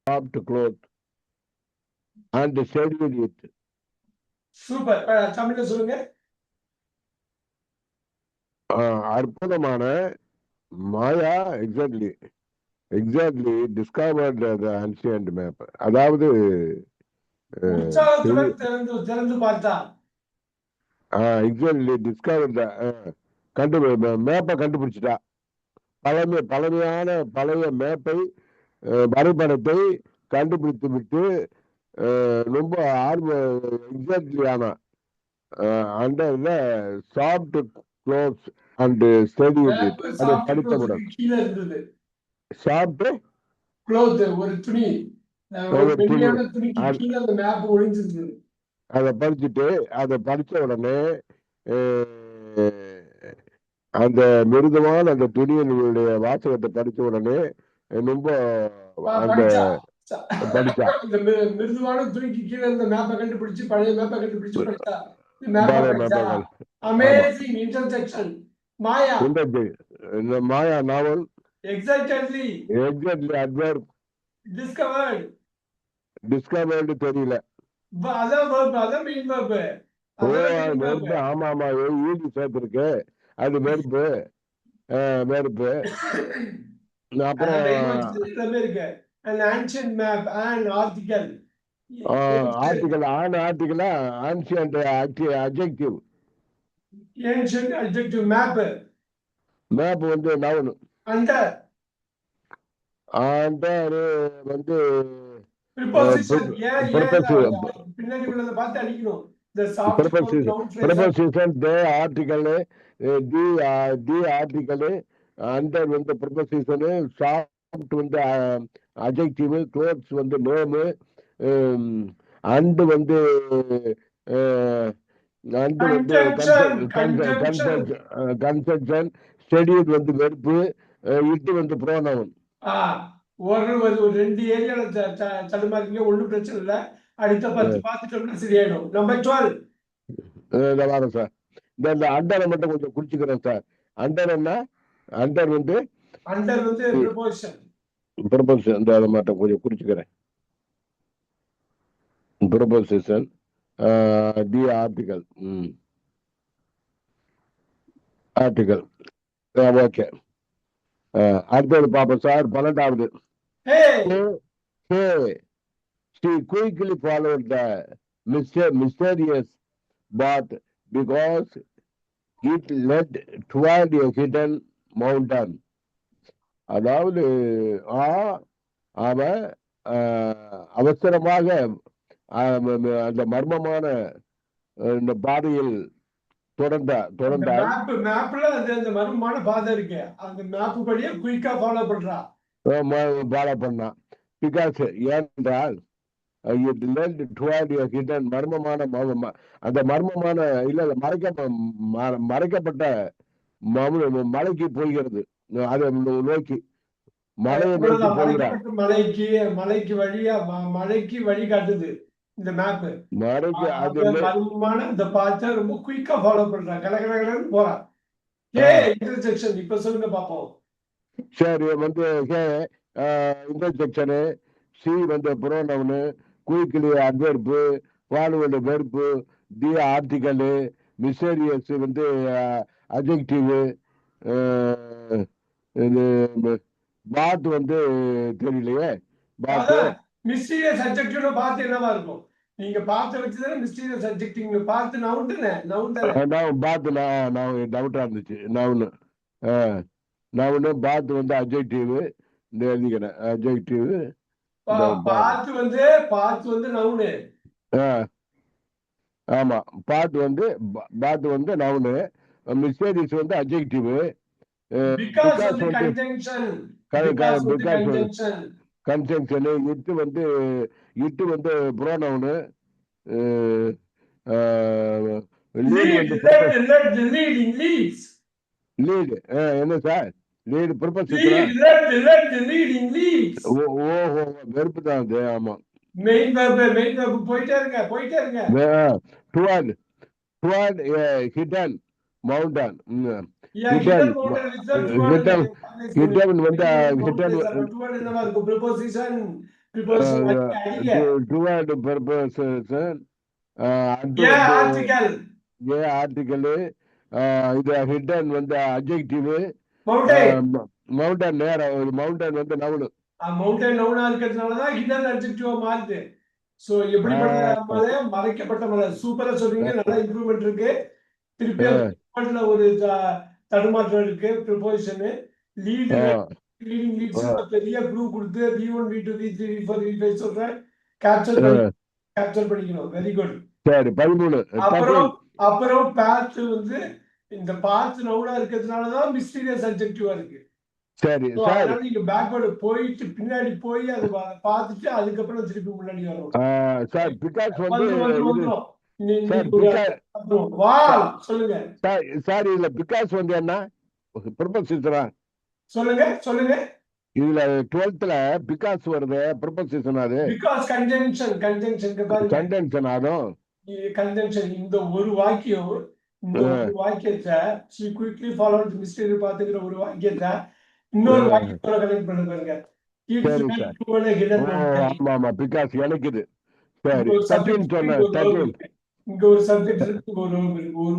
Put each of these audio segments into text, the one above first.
soft cloth and shaded it. Super. தமிழ்ல சொல்லுங்க. அற்புதமான மாயா எக்ஸாக்ட்லி டிஸ்கவர்ட் த ancient மேப். அதாவது உற்சாகத்துடன் திறந்து பார்த்தா எக்ஸாக்ட்லி டிஸ்கவர்ட் த மேப்பை கண்டுபிடிச்சிட்டா. பழமையான பழைய மேப்பை வரைபடத்தை கண்டுபிடித்து விட்டு ரொம்ப எக்ஸாக்ட்லியான அண்டர்ல சாஃப்ட் க்ளோத்ஸ் அண்ட் ஸ்டடி அதை படித்தவுடன் கீழே இருந்தது. சாஃப்ட் க்ளோத் ஒரு துணி, மென்மையான துணிக்கு கீழே அந்த மேப் ஒளிஞ்சிருந்தது. அதை படிச்சுட்டு அதை படிச்ச உடனே அந்த மிருதுவான அந்த துணியினுடைய வாசகத்தை படிச்ச உடனே ரொம்ப அந்த படிச்சா மிருதுவான துணிக்கு கீழே இருந்த மேப்பை கண்டுபிடிச்சு பழைய மேப்பை கண்டுபிடிச்சு படிச்சா. Amazing intersection. Maya. The Maya novel. Exactly. Adverb. Discovered தெரியல. அதான் verb, அதான் mean verb. ஆமா ஈடு சேர்த்திருக்கு. அது verb. அப்புறம் an ancient map and article. Article ancient adjective. Ancient adjective map வந்து noun. under வந்து preposition. பின்னாடி உள்ளத பார்த்து அடிக்கணும். The soft preposition the article the article under வந்து preposition soft வந்து adjective clothes வந்து name and வந்து conjunction scheduled வந்து verb it வந்து pronoun. ஒரு ரெண்டு ஏரியால தடுமாறீங்க, ஒண்ணும் பிரச்சனை இல்ல. அடுத்த 10 பார்த்துட்டோம்னா சரியாயிடும். நம்பர் 12 வாரம் சார். இந்த அண்டரை மட்டும் கொஞ்சம் குறிச்சுக்கிறேன் சார். அண்டர் என்ன? அண்டர் வந்து ப்ரொபோசிஷன் அதை மட்டும் கொஞ்சம் குறிச்சுக்கிறேன். Proposition the article okay. அடுத்தது பாப்போம் சார். 12வது. She quickly followed the mysterious path because it led toward a hidden mountain. அதாவது அவன் அவசரமாக அந்த மர்மமான இந்த பாதையில் மேப்ல அந்த மர்மமான பாதை இருக்கு. அந்த மேப் படியே குயிக்கா ஃபாலோ பண்ணா. பிகாஸ் ஏனென்றால் மர்மமான அந்த மர்மமான இல்ல மறைக்கப்பட்ட மலைக்கு போகிறது. அதை நோக்கி மலைக்கு வழி காட்டுது இந்த மேப். மர்மமான இந்த பாத்தை ரொம்ப குயிக்கா ஃபாலோ பண்றான். கலகலகலன்னு போறான். இன்டர்செக்ஷன் இப்ப சொல்லுங்க பாப்போம். சரி வந்து இன்டர்செக்ஷனு சி வந்து pronoun quickly adverb followed verb the article mysterious வந்து அட்ஜெக்டிவ் பாத் வந்து தெரியலையே. மிஸ்டீரியஸ் அட்ஜெக்டிவ்ல பாத் என்னவா இருக்கும்? நீங்க பார்த்து வச்சதானே மிஸ்டீரியஸ் அட்ஜெக்டிவ். பார்த்து நவுன் தானே? நான் பார்த்து நான் டவுட்டா இருந்துச்சு. நவுனு பாத் வந்து அட்ஜெக்டிவ் எழுதிக்கிறேன். அட்ஜெக்டிவ் பாத் வந்து நவுனு. ஆமா பாத் வந்து நவுனு, மிஸ்டீரியஸ் வந்து அட்ஜெக்டிவ். பிகாஸ் வந்து கன்ஜங்ஷன். இட் வந்து ப்ரோனவுன். லீட் என்ன சார்? Lead proposition. ஓஹோ வெர்ப் தான் அது. ஆமா மெயின் வெர்ப் போயிட்டே இருங்க. Toward hidden mountain. ப்ரிப்போசிஷன் அடிங்க. டுவர்ட் ப்ரிப்போசிஷன் ஏன் ஆர்டிகல் ஏ ஆர்டிகல் இது ஹிடன் வந்து அட்ஜெக்டிவ் மவுண்டைன் மவுண்டன் நேரம் ஒரு மவுண்டன் வந்து நவுனு மவுண்டைன் நவுனா இருக்கிறதுனாலதான் ஹிடன் அட்ஜெக்டிவா மாறுது. சோ எப்படிப்பட்ட மலை? மறைக்கப்பட்ட மலை. சூப்பரா சொல்றீங்க, நல்லா இம்ப்ரூவ்மெண்ட் இருக்கு. திருப்பி ஒரு தடுமாற்றம் இருக்கு. ப்ரிப்போசிஷன் லீடிங் லீட்ஸ் பெரிய க்ளூ கொடுத்து V1 V2 V3 V4 V5 சொல்றேன். கேப்சர் பண்ணிக்கணும். Very good. சரி 13. அப்புறம் பாத் வந்து இந்த பாத் நவுனா இருக்கிறதுனாலதான் மிஸ்டீரியஸ் அட்ஜெக்டிவா இருக்கு. சரி அதனால நீங்க பேக்வர்டு போயிட்டு பின்னாடி போய் அது பார்த்துட்டு அதுக்கப்புறம் திருப்பி முன்னாடி வரும். சார் பிகாஸ் வந்து சொல்லுங்க சார் இதுல பிகாஸ் வந்து என்ன ப்ரிபோசிஷனா? சொல்லுங்க இதுல 12th பிகாஸ் வருது ப்ரிபோசிஷன். அது பிகாஸ் கன்ஜங்ஷன் ஆகும். கன்ஜங்ஷன் இந்த ஒரு வாக்கியம், இந்த ஒரு வாக்கியத்தை she quickly followed the mystery பாத்துக்கிற ஒரு வாக்கியத்தை இன்னொரு வாக்கியத்தோட கனெக்ட் பண்ண பாருங்க. ஆமா பிகாஸ் எனக்கு இது சரி 13 சொன்னேன். 13 இங்க ஒரு சப்ஜெக்ட் இருக்கு, ஒரு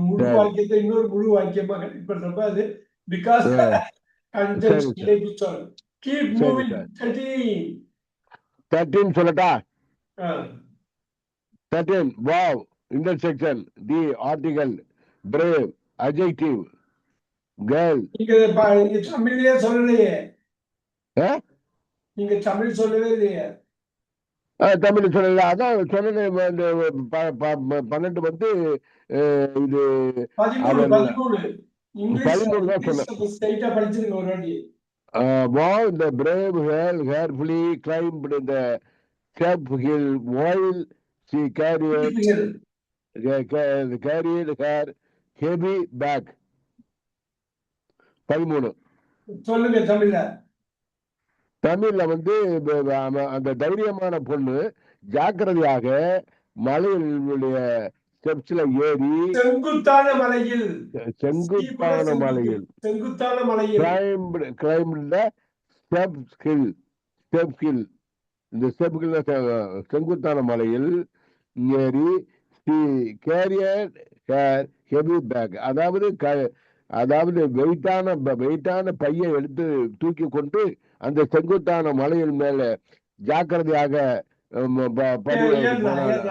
முழு வாக்கியத்தை இன்னொரு முழு வாக்கியமா கனெக்ட் பண்றப்ப அது பிகாஸ் கன்ஜங்ஷன். Keep moving. 13 சொல்லட்டா? 13 wow intersection the article brave adjective girl. நீங்க தமிழ்லயே சொல்லலையே. நீங்க தமிழ் சொல்லவே இல்லையே. தமிழ் சொல்லல. அதான் சொன்னேன் 12 வந்து இது 13 13 தான் சொன்னேன். ஸ்ட்ரைட்டா படிச்சிருங்க ஒரு வாட்டி. Wow, the brave girl carefully climbed the steep hill while she carried her heavy bag. 13 சொல்லுங்க தமிழ்ல. தமிழ்ல வந்து அந்த தைரியமான பொண்ணு ஜாக்கிரதையாக மலையினுடைய ஸ்டெப்ஸ்ல ஏறி செங்குத்தான மலையில் climbed the step hill. இந்த ஸ்டெப்கள் செங்குத்தான மலையில் ஏறி carried her heavy bag. அதாவது வெயிட்டான பையை எடுத்து தூக்கி கொண்டு அந்த செங்குத்தான மலையின் மேல ஜாக்கிரதையாக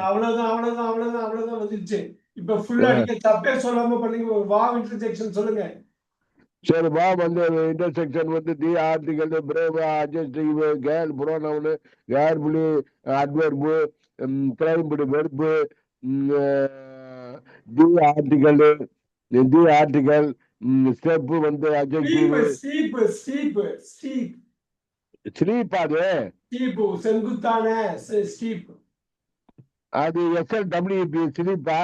அவ்வளவுதான் வந்துருச்சு. இப்ப ஃபுல்லா நீங்க தப்பே சொல்லாம பண்ணீங்க. வாவ் இன்டர்செக்ஷன் சொல்லுங்க. சரி வாவ் வந்து இன்டர்செக்ஷன் வந்து தி article brave adjective girl pronoun carefully adverb claimed verb the article step வந்து அட்ஜெக்டிவ் ஸ்லீப். அது செங்குத்தான ஸ்டீப். அது SLWP ஸ்லீப்பா?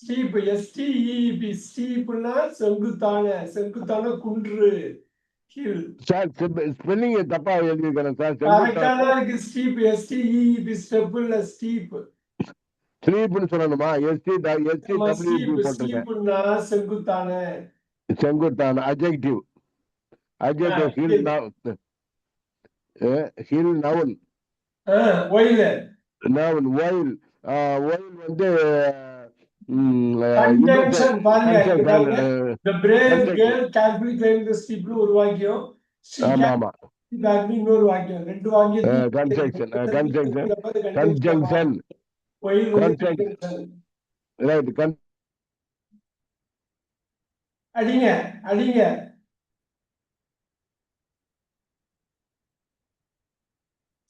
ஸ்டீப் STEEP ஸ்டீப்னா செங்குத்தான குன்று. சார் ஸ்பெல்லிங் தப்பா எழுதிருக்கேன் சார். கரெக்ட்டா தான் இருக்கு. ஸ்டீப் STEEP ஸ்டெப் இல்ல ஸ்டீப். ஸ்லீப்னு சொல்லணுமா? STWP போட்டுருக்கேன். ஸ்டீப்னா செங்குத்தான அட்ஜெக்டிவ் ஹில் நவுன். ஒயில் வந்து கன்ஜங்ஷன் பாருங்க. the brave girl carefully climbed the steep ஒரு வாக்கியம். ஆமா இன்னொரு வாக்கியம். ரெண்டு வாக்கியம் கன்ஜங்ஷன் ரைட். அடிங்க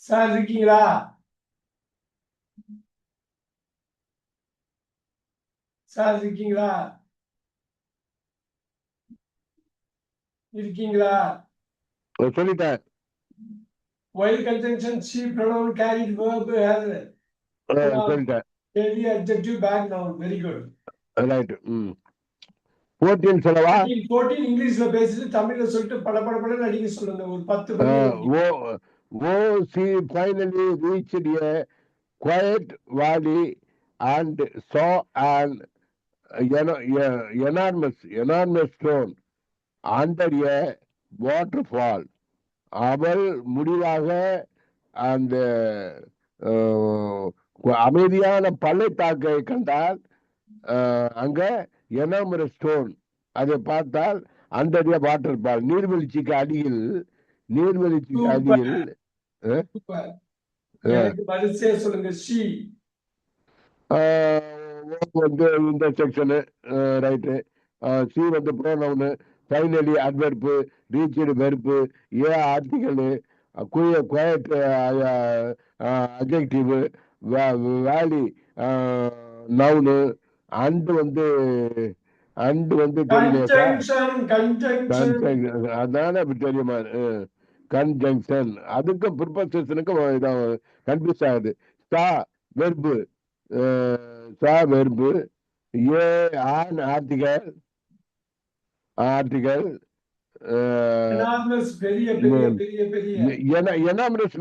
சார். இருக்கீங்களா? சொல்லிட்டேன். while conjunction she pronoun carried verb has சொல்லிட்டேன். heavy adjective back noun. very good. Right. 14 சொல்லவா? 14 இங்கிலீஷ்ல பேசிட்டு தமிழ்ல சொல்லிட்டு படபடன்னு அடிக்க சொல்லுங்க. ஒரு 10 she finally reached a quiet valley and saw an enormous stone under a waterfall. அவள் முடிவாக அந்த அமைதியான பள்ளத்தாக்கை கண்டால் அங்க எனாமர ஸ்டோன் அதை பார்த்தால் அந்த வாட்டர் ஃபால் நீர்வீழ்ச்சிக்கு அடியில் நீர்வீழ்ச்சிக்கு சூப்பர் அடியில் அஹ், சூப்பர். அஹ், எனக்கு வரிசையா சொல்லுங்க. ஷி. வந்து இந்த செக்ஷனு ரைட்டு. சி வந்து ப்ரோனவுனு, ஃபைனலி அட்வெர்பு, ரீச்டு வெர்பு, ஏ ஆர்டிகலு, குயட் அட்ஜெக்டிவ், வேலி நவுனு, அண்டு வந்து தெரியலையா கன்ஜங்ஷன் கன்ஜங்ஷன். அதானே அப்படி தெரியுமா? கன்ஜங்ஷன் அதுக்கும் ப்ரிப்போசிஷனுக்கும் இதான் கன்ஃபியூஸ் ஆகுது. சா வெர்பு, சா verb, A on article article enormous. பெரிய பெரிய பெரிய பெரிய எனாமரஸ்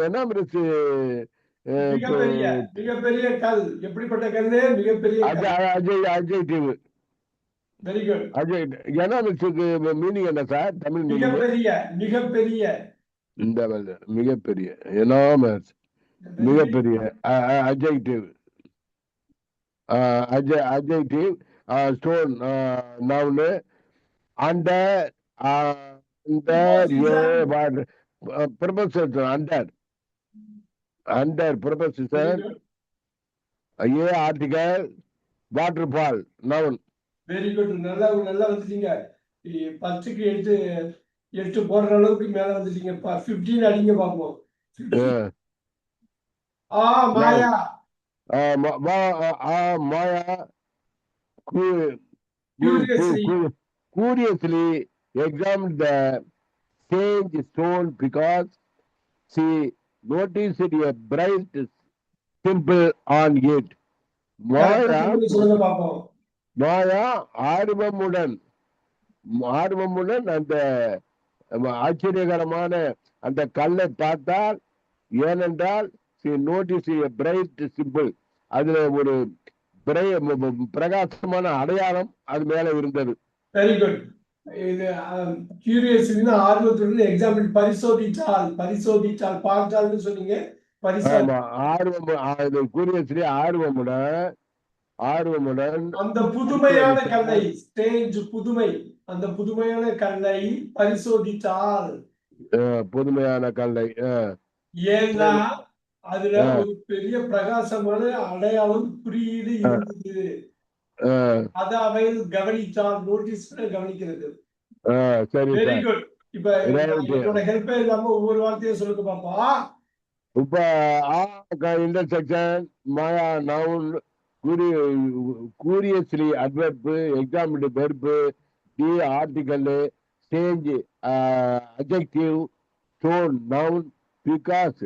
எனாமரஸ் மிகப்பெரிய மிகப்பெரிய கல். எப்படிப்பட்ட கல்லு? மிகப்பெரிய கல். அஜெக்டிவ். Very good. எனாமரஸுக்கு மீனிங் என்ன சார்? தமிழ் மீனிங் மிகப்பெரிய மிகப்பெரிய இந்த மிகப்பெரிய எனாமஸ் மிகப்பெரிய adjective adjective, stone, noun, under, under, yeah, but preposition, under preposition, yeah, article, waterfall, noun. Very good. நல்லா நல்லா வந்துட்டீங்க. 10க்கு 8 போடுற அளவுக்கு மேல வந்துட்டீங்க. 15 அடிங்க பாப்போம். மாயா. Maya, Curiously. curiously examined the strange stone because she noticed a bright symbol on it. சொல்லுங்க பாப்போம். மாயா ஆர்வமுடன் அந்த ஆச்சரியகரமான அந்த கல்லை பார்த்தால், ஏனென்றால் நோட்டீஸ் பிரைட் சிம்பிள், அதுல ஒரு பிரகாசமான அடையாளம் அது மேல இருந்தது. Very good. இது கியூரியஸ்னா ஆர்வத்துடன் எக்ஸாம்பிள் பரிசோதித்தால் பார்த்தால்னு சொன்னீங்க. ஆமா, ஆர்வம் கியூரியஸ்லி ஆர்வமுடன் அந்த புதுமையான கல்லை, ஸ்டேஜ் புதுமை, அந்த புதுமையான கல்லை பரிசோதித்தால். புதுமையான கல்லை ஏன்னா அதுல ஒரு பெரிய பிரகாசமான அடையாளம் குறியீடு இருந்தது. அத அவையில் கவனித்தால், நோட்டீஸ் கவனிக்கிறது. சரி, வெரி குட். இப்ப என்னோட ஹெல்ப்பே இல்லாம ஒவ்வொரு வார்த்தையும் சொல்லுங்க பாப்பா. இப்ப intersection, Maya noun, curiously adverb, examined verb, the article, stage, adjective, stone, noun, because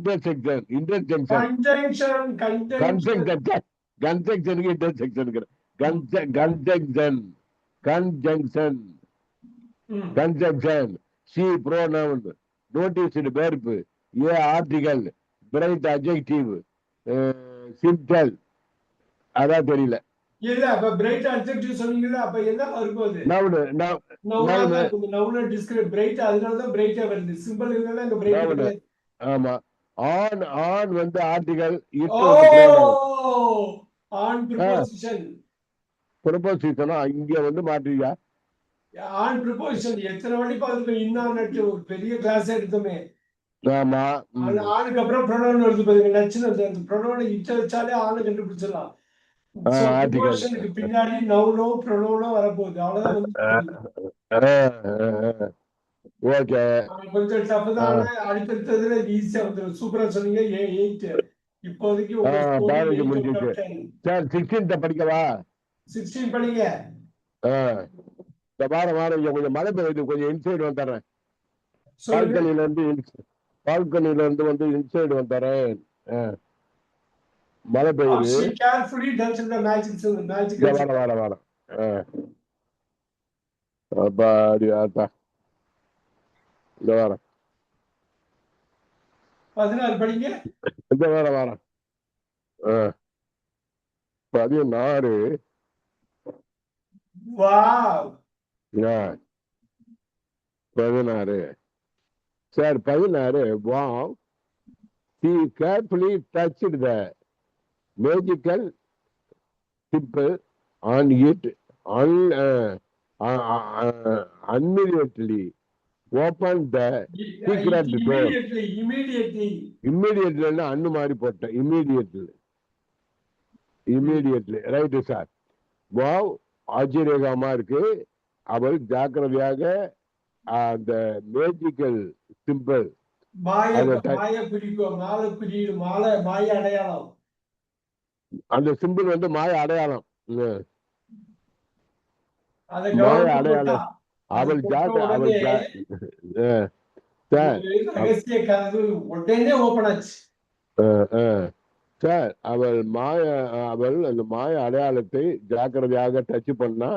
intersection, conjunction, she pronoun, noticed verb, a article, bright adjective, simple. அதான் தெரியல. இல்ல அப்ப பிரைட் அட்ஜெக்டிவ் சொன்னீங்கல, அப்ப என்ன வருது? Noun describe bright. அதனால தான் பிரைட்டா வருது. சிம்பிள் இல்லனா இங்க பிரைட் கிடையாது. ஆமா. ஆன் வந்து ஆர்டிகல், இட் ஆன் ப்ரிபோசிஷன். ப்ரிபோசிஷனா இங்க வந்து மாற்றியா? ஆன் ப்ரிபோசிஷன் எத்தனை வாட்டி பாத்துங்க. இன்னானட் ஒரு பெரிய கிளாஸ் எடுத்தோமே. ஆமா. ஆனுக்கு அப்புறம் ப்ரோனவுன் வருது பாருங்க. நச்சுன்னு அந்த ப்ரோனவுனை இட்ட வச்சாலே ஆனை கண்டுபிடிச்சிடலாம். ப்ரிபோசிஷனுக்கு பின்னாடி நவுனோ ப்ரோனவுனோ வரப்போகுது. அவ்வளவுதான் வந்து. ஓகே. கொஞ்சம் டஃப் தான். அடுத்ததுல ஈஸியா வந்துடும். சூப்பரா சொன்னீங்க. 8 இப்போதைக்கு சார் 16 படிக்கவா? 16 படிங்க. வாரம் கொஞ்சம் மழை பெய்யுது, கொஞ்சம் இன்சைடு வந்துடுறேன். பால்கனில இருந்து வந்து இன்சைடு வந்துடுறேன். மழை பெய்யுது. வர அப்பாடி ஆத்தா. இந்த வாரம் 16 படிங்க. இந்த வாரம் 16. Wow. 16 sir 16 wow he carefully touched the magical simple on it un, immediately opened the secret door. Immediately. Immediately அன்னு மாதிரி போட்டேன். Immediately right sir. வாவ் ஆச்சரியகரமா இருக்கு. அவள் ஜாக்கிரதையாக அந்த மேஜிக்கல் சிம்பிள் மாய அடையாளம், அந்த சிம்பிள் வந்து மாய அடையாளம், மாய அடையாளம். அவள் ரகசிய கதவு உடனே ஓபன் ஆச்சு சார். அவள் அந்த மாய அடையாளத்தை ஜாக்கிரதையாக டச் பண்ணா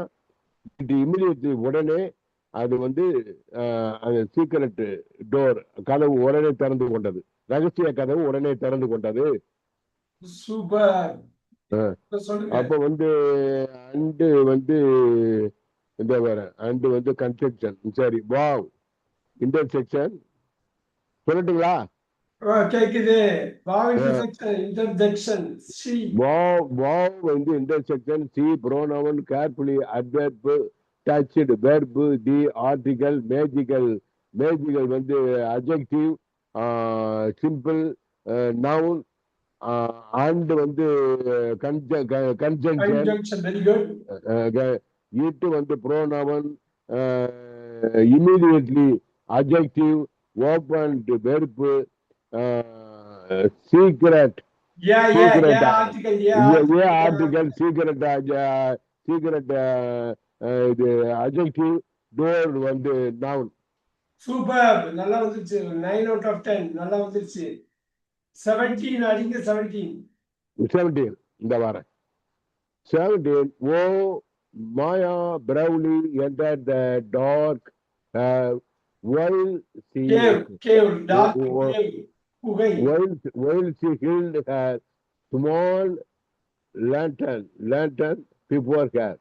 இமிடியட்லி உடனே அது வந்து அந்த சீக்ரெட் டோர் கதவு உடனே திறந்து கொண்டது. ரகசிய கதவு உடனே திறந்து கொண்டது. சூப்பர். அப்ப வந்து அண்டு வந்து இந்த வேற அண்டு வந்து கன்ஸ்ட்ரக்ஷன். சரி வாவ் இன்டர்செக்ஷன் சொல்லட்டுங்களா? கேக்குது. Wow intersection C. வாவ் வந்து intersection C pronoun carefully adverb touched verb the article magical வந்து adjective simple noun and வந்து conjunction very good. it வந்து pronoun immediately adjective opened verb secret article secret இது adjective door வந்து noun. Super, நல்லா வந்துச்சு. 9 out of 10 நல்லா வந்துச்சு. 17 அடிங்க. 17 இந்த வாரம் 17 oh Maya bravely entered the dark while she held her small lantern before her.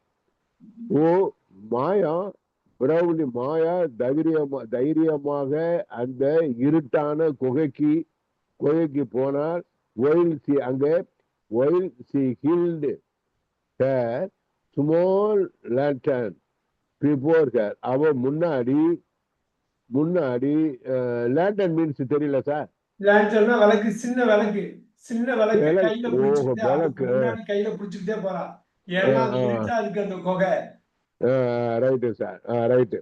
ஓ மாயா பிரவுலி மாயா தைரியமாக அந்த இருட்டான குகைக்கு போனார். அங்கே held her small lantern before her. அவ முன்னாடி லேண்டன் மீன்ஸ் தெரியல சார். லேண்டன்னா விளக்கு, சின்ன விளக்கு கையில பிடிச்சிட்டே போறா. Right sir. ரைட்டு.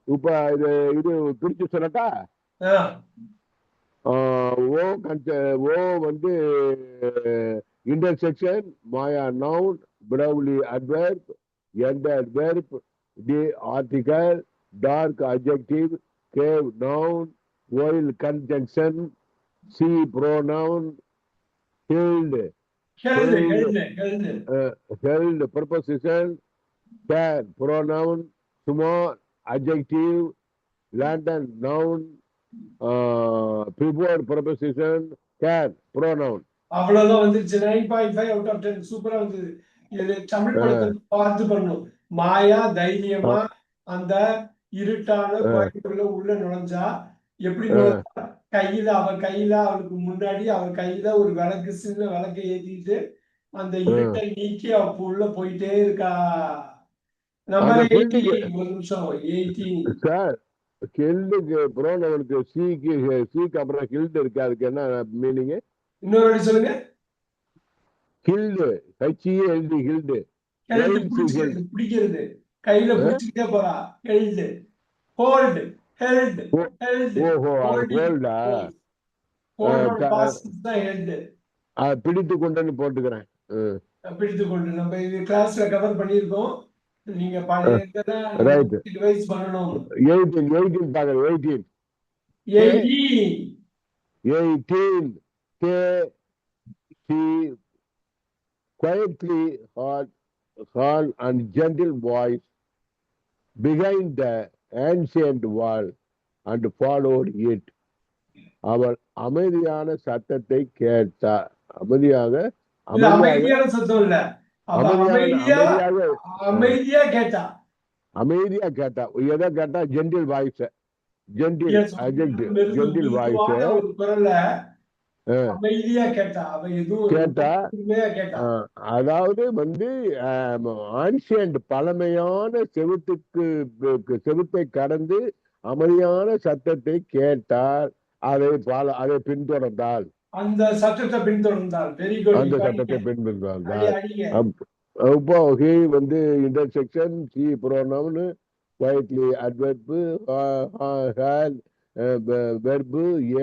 இப்ப இது பிரிச்சு சொல்லட்டா? ஓ வந்து interjection Maya noun proudly adverb and adverb the article dark adjective cave noun while conjunction she pronoun held preposition can pronoun small adjective lantern noun before preposition can pronoun. அவ்வளவுதான் வந்துருச்சு. 9.5 out of 10 சூப்பரா வந்தது. இது தமிழ் படத்தை பார்த்து பண்ணும். மாயா தைரியமா அந்த இருட்டான கோயிலுக்குள்ள உள்ள நுழைஞ்சா எப்படி நுழைஞ்சா, அவளுக்கு முன்னாடி அவள் கையில ஒரு விளக்கு, சின்ன விளக்கை ஏத்திட்டு அந்த இருட்டை நீக்கி அவ உள்ள போயிட்டே இருக்கா. நம்பர் 18 ஒரு நிமிஷம் 18 சார். ஹில்டுக்கு ப்ரோனவுனுக்கு சீக்கு அப்புறம் ஹில்டு இருக்கு. அதுக்கு என்ன மீனிங்? இன்னொரு வாட்டி சொல்லுங்க. ஹில்டு ஹெச்இஎல்டி ஹில்டு பிடிக்கிறது, கையில பிடிச்சிட்டே போறா. ஹெல்டு ஹோல்டு ஹெல்டு ஹெல்டு ஹோல்டா பிடித்து கொண்டு போட்டுக்கிறேன். பிடித்து கொண்டு நம்ம இது கிளாஸ்ல கவர் பண்ணிருக்கோம். நீங்க ரிவைஸ் பண்ணணும். 18 பாருங்க. 18 he quietly heard and gentle voice behind the ancient wall and followed it. அவள் அமைதியான சத்தத்தை கேட்டார். அமைதியான சத்தம் இல்ல, அமைதியா கேட்டா. எதை கேட்டா? Gentle voice. Gentle Yes, adjective gentle voice மிருதுவான ஒரு குரல்ல அமைதியா கேட்டா. அவ எதுவும் கேட்டா பொறுமையா கேட்டா. அதாவது வந்து ஆன்சியன்ட் பழமையான செவுத்தை கடந்து அமைதியான சத்தத்தை கேட்டால் அதை பின்தொடர்ந்தால் அந்த சத்தத்தை பின்தொடர்ந்தால். Very good. அந்த சட்டத்தை பின்தொடர்ந்தால் அடிங்க. இப்போ he வந்து intersection he pronoun quietly adverb had verb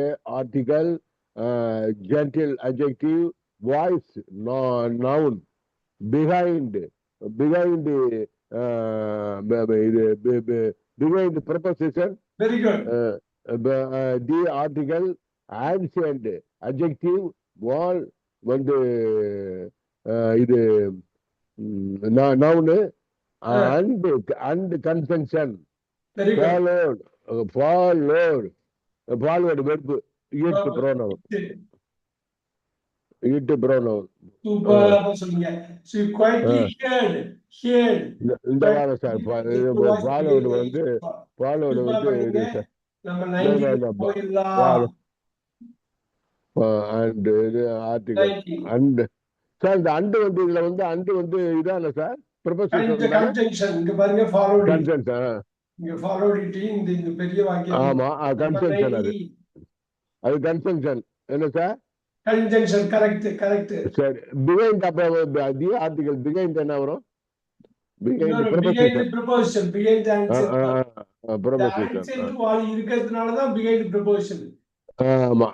a article gentle adjective voice noun behind behind behind preposition very good. the article ancient adjective wall வந்து இது noun and conjunction very good. followed verb it pronoun சூப்பரா சொன்னீங்க. So you quietly heard. இந்த வாரம் sir followed வந்து நம்ம 90 போயிடலாம். and article and sir இந்த அண்டு வந்து இதுல வந்து அண்டு வந்து இதான சார் கன்ஜங்ஷன் இங்க பாருங்க. followed it. கன்ஜங்ஷன் இங்க followed it இந்த பெரிய வாக்கியம். ஆமா கன்ஜங்ஷன் அது கன்ஜங்ஷன் என்ன சார் கன்ஜங்ஷன். கரெக்ட். சரி பிஹைண்ட் அப்ப தி ஆர்டிகல் பிஹைண்ட் என்ன வரும் behind preposition. behind the accent Vaali இருக்கிறதுனால தான் behind preposition. ஆமா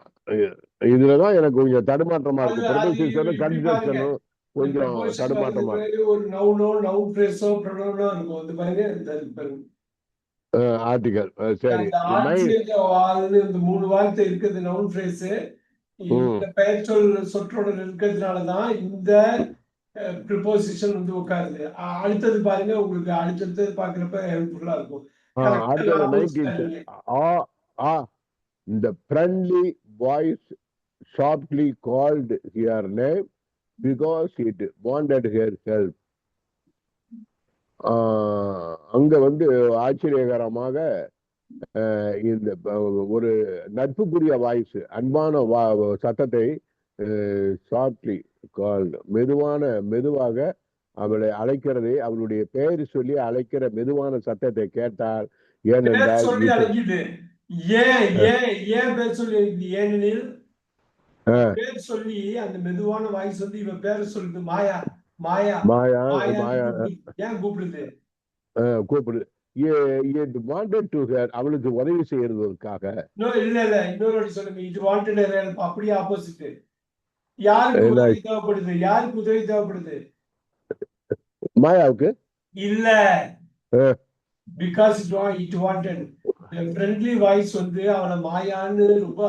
இதுலதான் எனக்கு கொஞ்சம் தடுமாற்றமா இருக்கு. ப்ரொபோசிஷனும் கன்ஜங்ஷனும் கொஞ்சம் தடுமாற்றமா இருக்கு. ஒரு நவுன் ஃப்ரேஸோ ப்ரொனவுனோ இருக்கும். அது பாருங்க ஆர்டிகல். சரி இந்த மூணு வார்த்தை இருக்குது நவுன் ஃப்ரேஸ். இந்த பெயர் சொற்றொடர் இருக்கிறதுனால தான் இந்த ப்ரிபோசிஷன் வந்து உட்காருது. அடுத்தது பாருங்க, உங்களுக்கு அடுத்தது பாக்குறப்ப ஹெல்ப்ஃபுல்லா இருக்கும். The friendly voice sharply called her name because it wanted her help. அங்க வந்து ஆச்சரியகரமாக இந்த ஒரு நட்புக்குரிய வாய்ஸ் அன்பான சத்தத்தை ஷார்ட்லி கால்டு மெதுவாக அவளை அழைக்கிறதை அவளுடைய பெயர் சொல்லி அழைக்கிற மெதுவான சத்தத்தை கேட்டால் ஏனென்றால் ஏனெனில் பேர் சொல்லி அந்த மெதுவான வாய்ஸ் வந்து இவ பேர் சொல்லுது. மாயா மாயா மாயா மாயா ஏன் கூப்பிடுது அவளுக்கு உதவி செய்யறதுக்காக. இல்ல இன்னொரு சொல்லுங்க. இது வாண்டட் அப்படியே ஆப்போசிட். யாருக்கு உதவி தேவைப்படுது மாயாவுக்கு இல்ல. Because it wanted. Friendly voice வந்து அவளை மாயான்னு ரொம்ப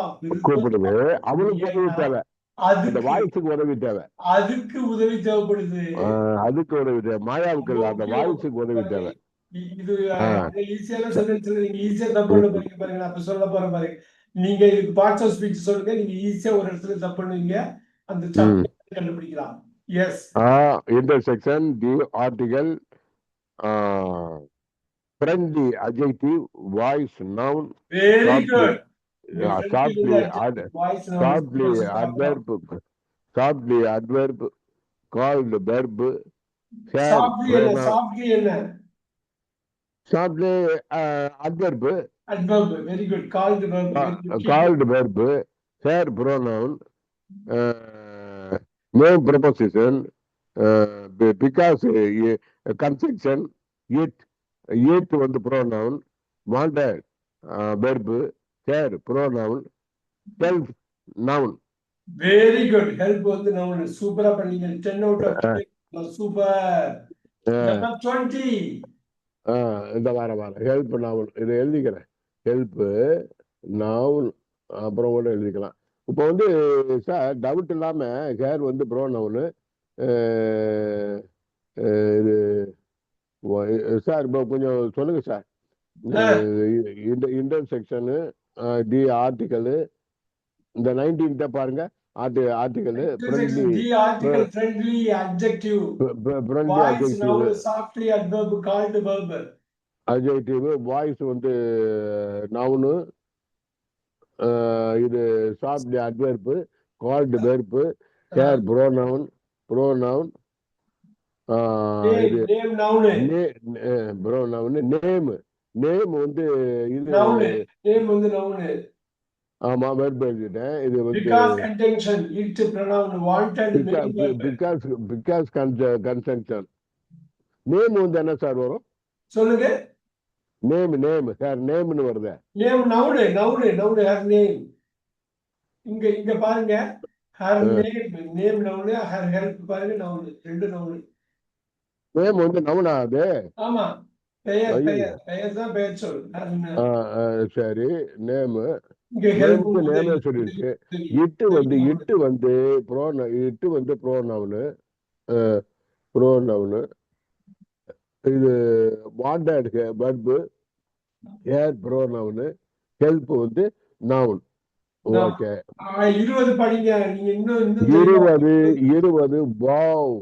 கூப்பிடுது. அவளுக்கு உதவி தேவை. அந்த வாய்ஸுக்கு உதவி தேவை. அதுக்கு உதவி தேவைப்படுது. அதுக்கு உதவி தேவை. மாயாவுக்கு இல்ல, அந்த வாய்ஸுக்கு உதவி தேவை. இது ஈஸியான சென்டென்ஸ்ல நீங்க ஈஸியா தப்பு பண்ண போறீங்க பாருங்க. அப்ப சொல்ல போறேன் பாருங்க. நீங்க இதுக்கு பார்ட்ஸ் ஆஃப் ஸ்பீச் சொல்லுங்க. நீங்க ஈஸியா ஒரு இடத்துல தப்பு பண்ணுவீங்க. அந்த கண்டுபிடிக்கலாம். Yes interjection the article friendly adjective voice noun very good. Softly adverb called verb softly adverb very good. called verb fair pronoun name preposition because conjunction it வந்து pronoun wanted verb share pronoun help noun. very good. help வந்து noun. சூப்பரா பண்ணீங்க. 10 out of 10. Super. Number 20 இந்த வாரம் help noun இது எழுதிக்கிறேன். help noun அப்புறம் கூட எழுதிக்கலாம். இப்போ வந்து சார் டவுட் இல்லாம ஹேர் வந்து ப்ரோனவுனு இது சார் இப்போ கொஞ்சம் சொல்லுங்க சார். இன்டர்செக்ஷனு தி ஆர்டிகல் இந்த 19 பாருங்க. Article friendly adjective voice noun softly adverb called verb adjective. Voice வந்து நவுனு. இது shortly adverb. Called verb. Care pronoun. Pronoun. இது name noun. Pronoun. Name. Name வந்து இது நவுனு. நேம் வந்து நவுனு. ஆமா வெர்பு எழுதிட்டேன். இது வந்து Because conjunction it pronoun wanted main verb. Because conjunction. Name வந்து என்ன சார் வரும்? சொல்லுங்க. நேம் சார் நேம்னு வருது. Name noun her name. இங்க பாருங்க her name noun, her help பாருங்க நவுனு. ரெண்டு நவுனு. நேம் வந்து நவுனா அது? ஆமா. பெயர் தான் பெயர் சொல். சரி. நேம். இங்க ஹெல்ப் நேமுக்கு நேமே சொல்லிருக்கு. இட்டு வந்து ப்ரோனவுனு. ப்ரோனவுனு. இது வாண்டட் வெர்பு. ஏர் ப்ரோனவுனு. ஹெல்ப் வந்து நவுன். ஓகே. 20 படிங்க. நீங்க இன்னும் 20. Wow.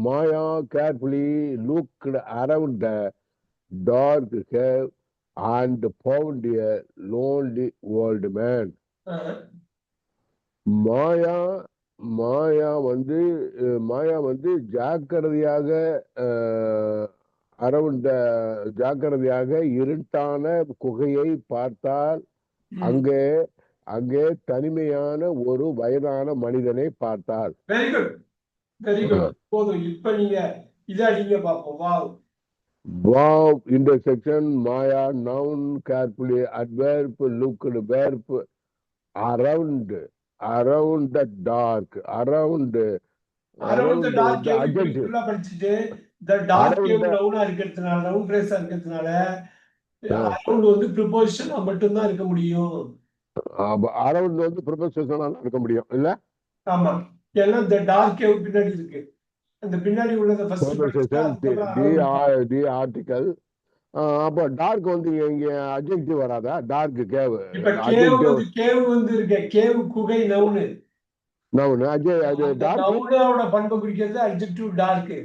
Maya carefully looked around the dark cave and found a lonely old man. மாயா வந்து ஜாக்கிரதையாக இருட்டான குகையை பார்த்தால் அங்கே தனிமையான ஒரு வயதான மனிதனை பார்த்தாள். Very good. போதும். இப்ப நீங்க இதாடிங்க பாப்போம். Wow interjection Maya noun carefully adverb looked verb around the dark around the dark adjective ஃபுல்லா படிச்சிட்டு தி டார்க் கேவ் நவுனா இருக்கிறதுனால நவுன் ஃப்ரேஸா இருக்கிறதுனால அரவுண்ட் வந்து ப்ரிபோசிஷனா மட்டும் தான் இருக்க முடியும். அரவுண்ட் வந்து ப்ரிபோசிஷனா இருக்க முடியும் இல்ல? ஆமா. ஏன்னா தி டார்க் கேவ் பின்னாடி இருக்கு. அந்த பின்னாடி உள்ளத ஃபர்ஸ்ட் படிச்சா தி ஆர்டிகல். அப்ப டார்க் வந்து இங்க அட்ஜெக்டிவ் வராதா? Dark cave. இப்ப கேவ் வந்து இருக்கு. கேவ் குகை நவுன். அது டார்க் நவுனோட பண்பு குறிக்கிறது அட்ஜெக்டிவ் டார்க்.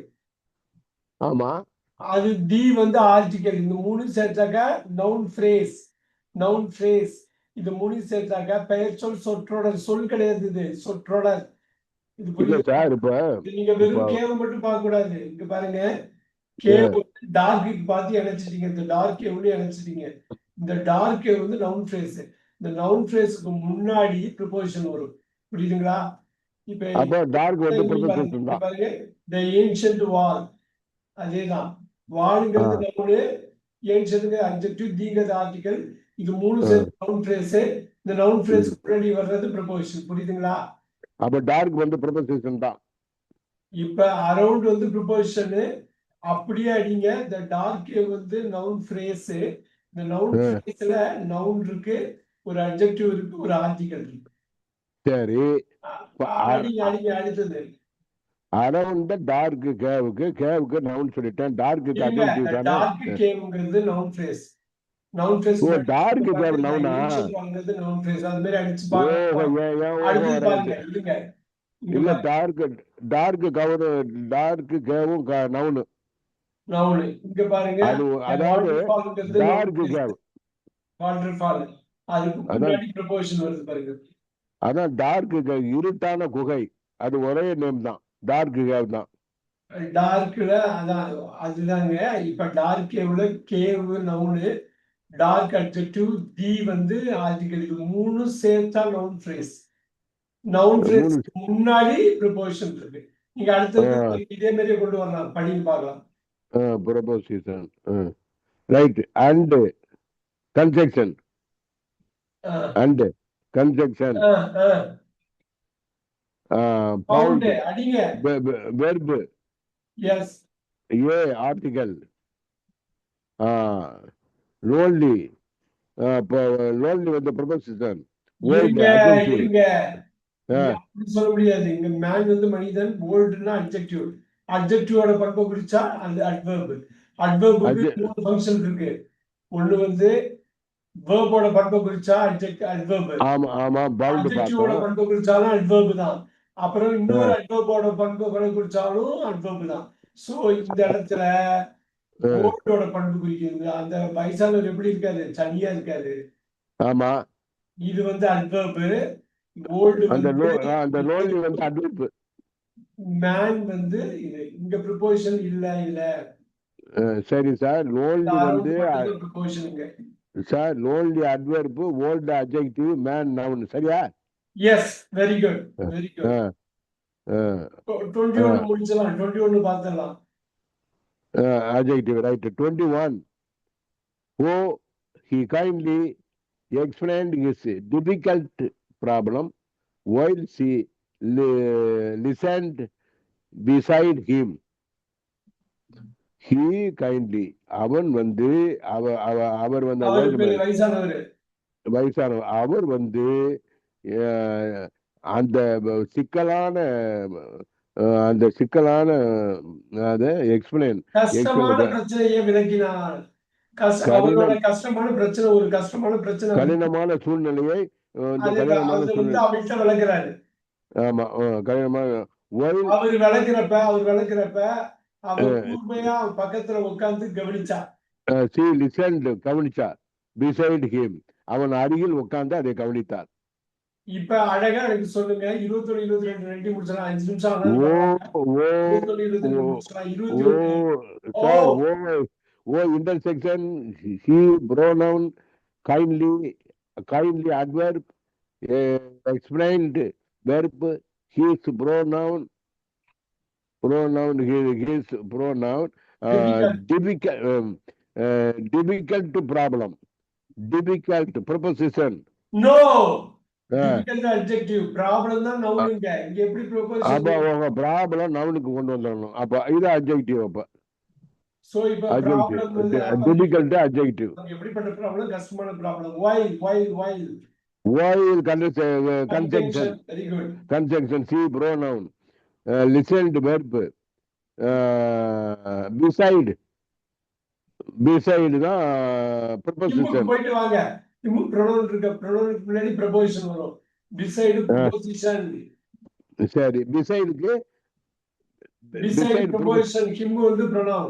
ஆமா. அது தி வந்து ஆர்டிகல். இந்த மூணு சேர்த்தாக்க நவுன் ஃப்ரேஸ். இது மூணு சேர்த்தாக்க பெயர் சொல் சொற்றொடர். சொல் கிடையாது, இது சொற்றொடர். இது புரியுது சார்? இப்ப நீங்க வெறும் கேவ் மட்டும் பார்க்க கூடாது. இங்க பாருங்க, கேவ் டார்க்கு பார்த்து இணைச்சிட்டீங்க. இந்த டார்க் கேவ்ல இணைச்சிட்டீங்க. இந்த டார்க் கேவ் வந்து நவுன் ஃப்ரேஸ். இந்த நவுன் ஃப்ரேஸ்க்கு முன்னாடி ப்ரிபோசிஷன் வரும். புரியுதுங்களா? இப்ப டார்க் வந்து ப்ரிபோசிஷன் தான். பாருங்க, தி ஏன்ஷியன்ட் வால். அதேதான். வால்ங்கிறது நவுன், ஏன்ஷியன்ட்ங்கிறது அட்ஜெக்டிவ், தீங்கிறது ஆர்டிகல். இது மூணு சேர்த்து நவுன் ஃப்ரேஸ். இந்த நவுன் ஃப்ரேஸ்க்கு முன்னாடி வர்றது ப்ரிபோசிஷன். புரியுதுங்களா? அப்ப டார்க் வந்து ப்ரிபோசிஷன் தான். இப்ப அரவுண்ட் வந்து ப்ரிபோசிஷன். அப்படியே அடிங்க. தி டார்க் வந்து நவுன் ஃப்ரேஸ். இந்த நவுன் ஃப்ரேஸ்ல நவுன் இருக்கு, ஒரு அட்ஜெக்டிவ் இருக்கு, ஒரு ஆர்டிகல் இருக்கு. சரி. அடிங்க அடுத்தது. அரவுண்ட் தி டார்க் கேவுக்கு நவுன் சொல்லிட்டேன். டார்க்கு அட்ஜெக்டிவ் தானே? டார்க் கேவ்ங்கிறது noun phrase. Noun phrase dark cave நவுனா? ஏன்ஷியன்ட்ங்கிறது நவுன் ஃப்ரேஸ். அது மாதிரி அடிச்சு பாருங்க. அடுத்து பாருங்க. இல்ல டார்க் கேவும் நவுன். இங்க பாருங்க, அதாவது டார்க் கேவ் வாட்டர்ஃபால். அதுக்கு முன்னாடி ப்ரிபோசிஷன் வருது பாருங்க. அதான் டார்க் இருட்டான குகை. அது ஒரே நேம் தான், டார்க் கேவ் தான். டார்க்ல அதான் அதுதாங்க. இப்ப டார்க் கேவ்ல cave noun, dark adjective, the வந்து ஆர்டிகல். இது மூணு சேர்த்தா நவுன் ஃப்ரேஸ். நவுன் ஃப்ரேஸ் முன்னாடி ப்ரிபோசிஷன் இருக்கு. நீங்க அடுத்தது இதே மாதிரியே கொண்டு வரலாம். படின்னு பார்க்கலாம். Preposition right. And conjunction. Bound அடிங்க. Verb. Yes. Article. Lonely. Lonely வந்து ப்ரிபோசிஷன். சொல்ல முடியாது. இங்க மேன் வந்து மனிதன், ஓல்டுனா அட்ஜெக்டிவ். அட்ஜெக்டிவோட பண்பை குறிச்சா அந்த அட்வெர்ப். அட்வெர்புக்கு மூணு ஃபங்க்ஷன் இருக்கு. ஒன்னு வந்து வெர்போட பண்பை குறிச்சா அட்வெர்ப். ஆமா ஆமா. அட்ஜெக்டிவோட பண்பை குறிச்சாலும் அட்வெர்ப் தான். அப்புறம் இன்னொரு அட்வெர்போட பண்பை குறிச்சாலும் அட்வெர்ப் தான். சோ இந்த இடத்துல ஓல்டோட பண்பு குறிக்கிறது. அந்த வயசானவர் எப்படி இருக்காரு? சளியா இருக்காரு. ஆமா. இது வந்து அட்வர்ப். ஓல்டு அந்த வந்து அந்த லோன்லி வந்து அட்வர்ப். மேன் வந்து இது இங்க ப்ரிப்போசிஷன் இல்ல இதுல. சரி சார். லோன்லி வந்து மட்டும்தான் ப்ரிப்போசிஷனுங்க. Sir lonely adverb, old adjective, man noun. சரியா? Yes, very good, very good. 21 முடிச்சலாம், 21 பார்த்துடலாம். adjective, right. 21. Oh, he kindly explained his difficult problem while she listened beside him. He kindly, அவன் வந்து அவர் வந்து அவருக்கு வயசானவர். வயசானவர். அவர் வந்து அந்த சிக்கலான எக்ஸ்பிளைன் கஷ்டமான பிரச்சனையை விளக்கினார். அவரோட கஷ்டமான பிரச்சனை, ஒரு கஷ்டமான பிரச்சனை, கடினமான சூழ்நிலையை அவர்கிட்ட விளக்குறாரு. ஆமா, கடினமான அவர் விளக்குறப்ப அவர் கூர்மையா பக்கத்துல உட்கார்ந்து கவனிச்சா. கவனிச்சா. beside him, அவன் அருகில் உட்கார்ந்து அதை கவனித்தார். இப்ப அழகா எனக்கு சொல்லுங்க. 21 22 ரெண்டு முடிச்சலாம். 5 நிமிஷம் ஆனாலும் 21 22 முடிச்சலாம். 21 intersection he pronoun kindly adverb, explained verb his pronoun difficult problem, difficult preposition. No, difficult adjective. Problem தான் நவுனுங்க. இங்க எப்படி preposition? அப்ப அவங்க problem நவுனுக்கு கொண்டு வந்துடணும். அப்ப இது adjective. அப்ப சோ இப்ப problem வந்து difficult adjective. எப்படிப்பட்ட problem? கஷ்டமான problem. While conjunction. Very good. Conjunction, see pronoun, listened verb, beside தான் preposition. போயிட்டு வாங்க. pronoun இருக்கு. pronoun முன்னாடி preposition வரும். beside preposition. சரி, besideக்கு beside preposition him வந்து pronoun.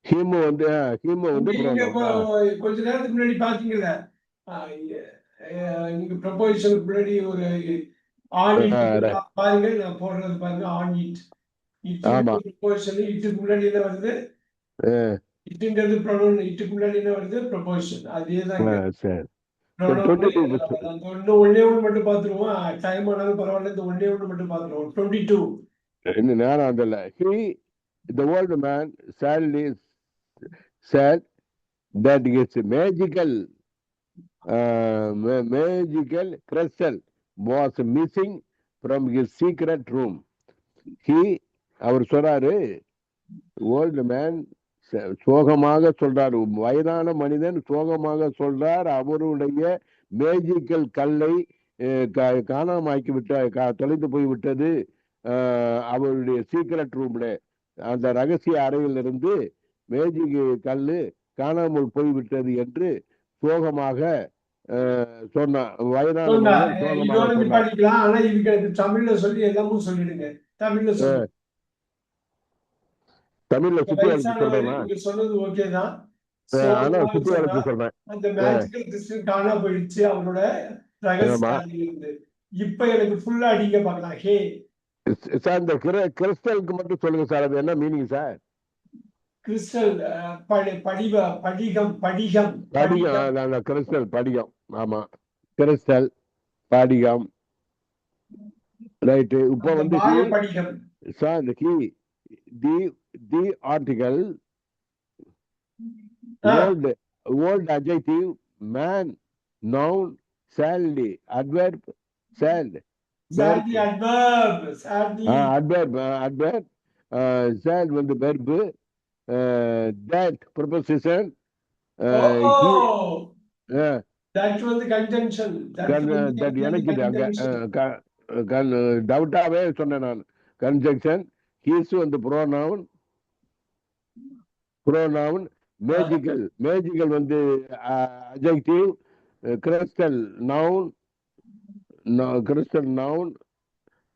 him வந்து pronoun. கொஞ்ச நேரத்துக்கு முன்னாடி பாத்தீங்கல்ல, இங்க preposition முன்னாடி ஒரு on it பாருங்க. நான் போடுறது பாருங்க, on it. preposition இதுக்கு முன்னாடி என்ன வருது? இதுங்கிறது pronoun. இதுக்கு முன்னாடி என்ன வருது? preposition. அதேதான். சரி. ஒண்ணே ஒண்ணு மட்டும் பாத்துருவோம். டைம் ஆனாலும் பரவாயில்ல. இந்த ஒண்ணே ஒண்ணு மட்டும் பாத்துருவோம். 22. இன்னும் நேரம் ஆகல. The old man sadly said that his magical crystal was missing from his secret room. அவர் சொல்றாரு, ஓல்டு மேன் சோகமாக சொல்றாரு, வயதான மனிதன் சோகமாக சொல்றார், அவருடைய மேஜிக்கல் கல்லை காணாமாக்கி தொலைந்து போய்விட்டது. அவருடைய சீக்ரெட் ரூம்ல, அந்த ரகசிய அறையில் இருந்து மேஜிக் கல்லு காணாமல் போய்விட்டது என்று சோகமாக சொன்னார். வயதான படிக்கலாம். ஆனா இதுக்கு தமிழ்ல சொல்லி எல்லாமும் சொல்லிடுங்க. தமிழ்ல சுத்தி வளர்ச்சி சொல்றேன். சொன்னது ஓகே தான். ஆனா சுத்தி வளர்ச்சி சொல்றேன். அந்த மேஜிக்கல் கிறிஸ்டல் காணா போயிடுச்சு அவரோட ரகசிய. இப்ப எனக்கு ஃபுல்லா அடிக்க பார்க்கலாம். ஹே சார், இந்த கிறிஸ்டலுக்கு மட்டும் சொல்லுங்க சார், அது என்ன மீனிங் சார்? கிறிஸ்டல் படிகம். கிறிஸ்டல் படிகம். ஆமா, கிறிஸ்டல் படிகம். ரைட். இப்போ வந்து சார், இந்த the article old adjective, man, noun, sadly, adverb, sad. adverb. Sad வந்து verb, that preposition, that வந்து conjunction. that எனக்கு டவுட்டாவே சொன்னேன் நான். conjunction, his வந்து pronoun, magical வந்து adjective, crystal noun,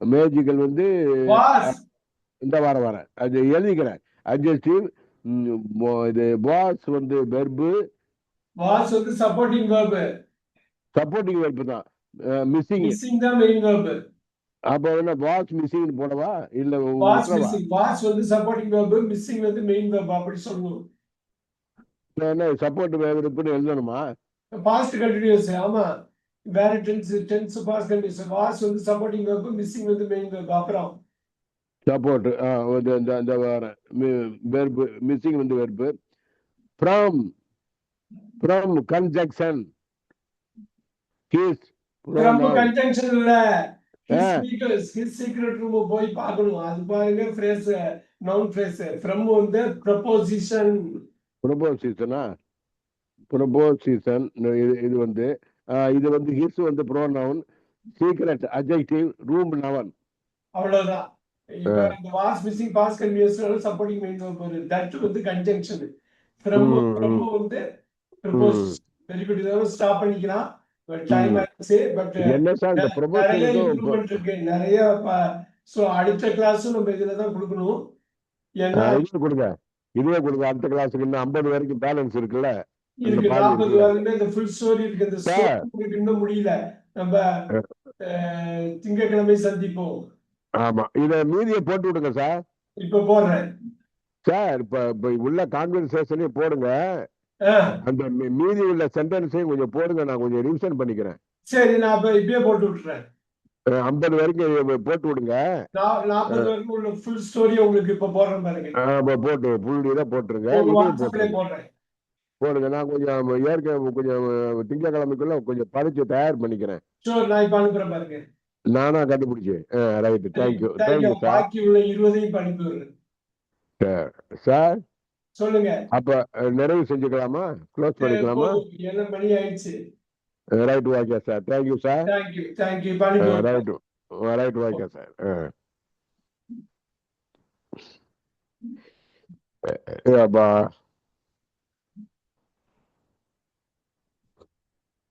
magical வந்து இந்த வாரம் அது எழுதிக்கிறேன். adjective, இது வாஸ் வந்து வெர்பு, வாஸ் வந்து சப்போர்ட்டிங் verb. சப்போர்ட்டிங் வெர்பு தான். மிஸ்ஸிங். மிஸ்ஸிங் தான் மெயின் verb. அப்ப என்ன வாஸ் மிஸ்ஸிங் போடவா இல்ல வாஸ் விட்டுறவா? மிஸ்ஸிங். வாஸ் வந்து சப்போர்ட்டிங் verb, மிஸ்ஸிங் வந்து மெயின் verb அப்படி சொல்லணும். என்ன சப்போர்ட் வெர்புன்னு எழுதணுமா? Past continuous. ஆமா, வேற டென்ஸ் பாஸ்ட் கண்டினியூஸ். வாஸ் வந்து சப்போர்ட்டிங் verb, மிஸ்ஸிங் வந்து மெயின் verb. அப்புறம் சப்போர்ட் இந்த வெர்பு மிஸ்ஸிங் வந்து வெர்பு. ஃப்ரம் கன்ஜங்ஷன் ஹிஸ் ரொம்ப pronoun. கன்ஜங்ஷன் இல்ல, his secret room போய் பார்க்கணும். அது பாருங்க phrase, noun phrase. from வந்து preposition. ப்ரொபோசிஷனா? இது வந்து இது வந்து ஹிஸ் வந்து pronoun, secret adjective, room noun. அவ்வளவுதான். இப்ப இந்த வாஸ் மிஸ்ஸிங் பாஸ்ட் கண்டினியூஸ்னால சப்போர்ட்டிங் மெயின் verb வருது. தட் வந்து கன்ஜங்ஷன். from வந்து preposition. Very good. இதோட ஸ்டாப் பண்ணிக்கலாம். டைம் ஆயிடுச்சு. பட் என்ன சார் இந்த நிறைய ப்ரொபோசிஷனுக்கும் இம்ப்ரூவ்மெண்ட் இருக்கு நிறைய. சோ அடுத்த கிளாஸும் நம்ம இதுல தான் கொடுக்கணும். ஏன்னா இதுவே கொடுங்க. அடுத்த கிளாஸுக்கு இன்னும் 50 வரைக்கும் பேலன்ஸ் இருக்குல்ல, இருக்கு. 40 வரைக்கும் இந்த ஃபுல் ஸ்டோரி இருக்கு. இந்த சார். ஸ்டோரி உங்களுக்கு இன்னும் முடியல. நம்ம திங்கட்கிழமை சந்திப்போம். ஆமா, இத மீதியை போட்டு விடுங்க சார். இப்ப போடுறேன் சார். இப்ப உள்ள கான்வர்சேஷனே போடுங்க. அந்த மீதி உள்ள சென்டென்ஸையும் கொஞ்சம் போடுங்க, நான் கொஞ்சம் ரிவிஷன் பண்ணிக்கிறேன். சரி, நான் இப்பயே போட்டு விட்டுறேன். 50 வரைக்கும் போட்டு விடுங்க. 40 வரைக்கும் உள்ள ஃபுல் ஸ்டோரி உங்களுக்கு இப்ப போடுறேன் பாருங்க. போட்டு ஃபுல் இதை போட்டுருங்க. வாட்ஸ்அப்ல போடுறேன். போடுங்க. நான் கொஞ்சம் ஏற்கனவே கொஞ்சம் திங்கக்கிழமைக்குள்ள கொஞ்சம் படிச்சு தயார் பண்ணிக்கிறேன். ஷூர், நான் இப்ப அனுப்புறேன் பாருங்க. நானா கண்டுபிடிச்சு. ரைட். Thank you sir. பாக்கி உள்ள 20ஐயும் அனுப்பி விடுறேன் சார். சொல்லுங்க. அப்ப நிறைவு செஞ்சுக்கலாமா? க்ளோஸ் பண்ணிக்கலாமா? என்ன மணி ஆயிடுச்சு. Right. Okay sir. Thank you sir. Thank you. Right. Okay sir. அப்பா